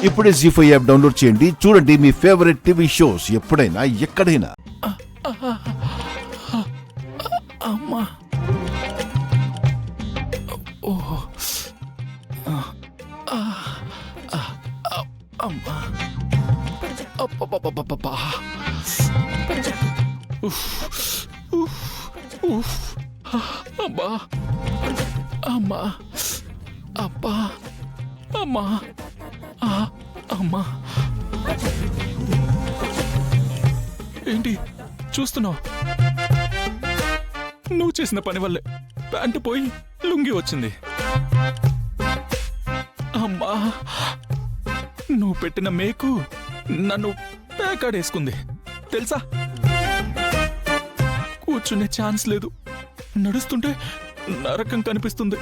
ఇప్పుడే జీ5 app download చేయండి. చూడండి మీ ఫేవరెట్ టీవీ షోస్ ఎప్పుడైనా ఎక్కడైనా. అమ్మా అమ్మా అబ్బబ్బబ్బబ్బబ్బా అమ్మా అమ్మా అబ్బా అమ్మా అమ్మా ఏంటి చూస్తున్నావు? నువ్వు చేసిన పని వల్లే ప్యాంటు పోయి లుంగి వచ్చింది. అమ్మా నువ్వు పెట్టిన మేకు నన్ను పేకాడేసుకుంది తెలుసా? కూర్చునే ఛాన్స్ లేదు, నడుస్తుంటే నరకం కనిపిస్తుంది.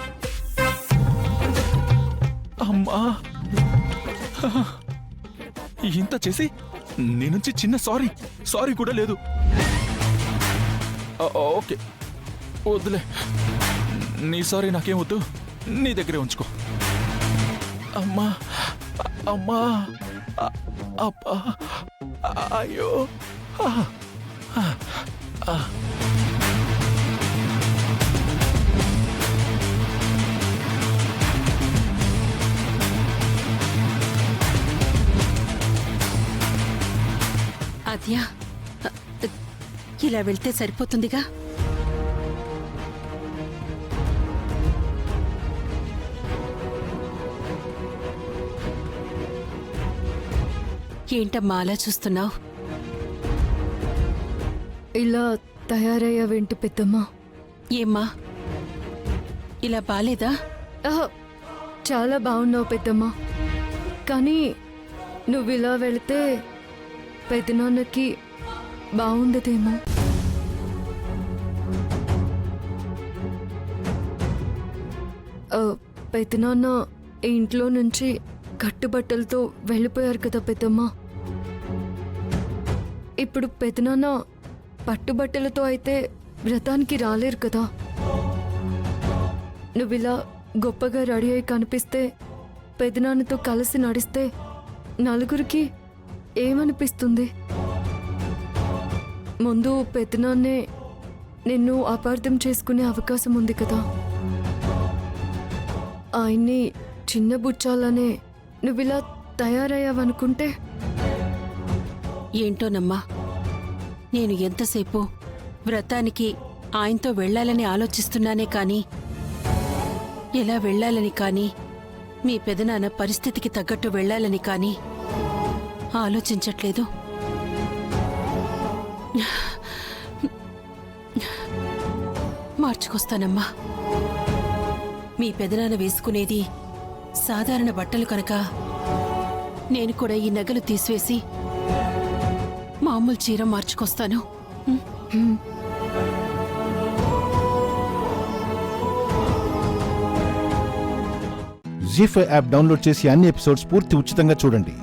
అమ్మా ఇంత చేసి నీ నుంచి చిన్న సారీ కూడా లేదు. ఓకే వద్దులే, నీ సారీ నాకేం వద్దు, నీ దగ్గరే ఉంచుకో. అమ్మా అమ్మా అబ్బా అయ్యో అద్యా, ఇలా వెళ్తే సరిపోతుందిగా. ఏంటమ్మా అలా చూస్తున్నావు? ఇలా తయారయ్యావేంటి పెద్దమ్మా? ఏమ్మా ఇలా బాలేదా? చాలా బాగున్నావు పెద్దమ్మా, కానీ నువ్వు ఇలా వెళితే పెద్దనాన్నకి బాగుండదేమో. పెద్దనాన్న ఇంట్లో నుంచి కట్టుబట్టలతో వెళ్ళిపోయారు కదా పెద్దమ్మా. ఇప్పుడు పెద్దనాన్న పట్టుబట్టలతో అయితే వ్రతానికి రాలేరు కదా. నువ్విలా గొప్పగా రెడీ అయి కనిపిస్తే, పెద్దనాన్నతో కలిసి నడిస్తే నలుగురికి ఏమనిపిస్తుంది? ముందు పెద్దనాన్నే నిన్ను అపార్థం చేసుకునే అవకాశం ఉంది కదా. ఆయన్ని చిన్నబుచ్చాలనే నువ్విలా తయారయ్యావనుకుంటే. ఏంటోనమ్మా, నేను ఎంతసేపు వ్రతానికి ఆయనతో వెళ్లాలని ఆలోచిస్తున్నానే కాని, ఎలా వెళ్లాలని కాని, మీ పెదనాన్న పరిస్థితికి తగ్గట్టు వెళ్లాలని కాని ఆలోచించట్లేదు. మార్చుకొస్తానమ్మా. మీ పెదనాన్న వేసుకునేది సాధారణ బట్టలు కనుక నేను కూడా ఈ నగలు తీసివేసి మామూలు చీర మార్చుకొస్తాను. జీ5 యాప్ డౌన్లోడ్ చేసి అన్ని ఎపిసోడ్స్ పూర్తి ఉచితంగా చూడండి.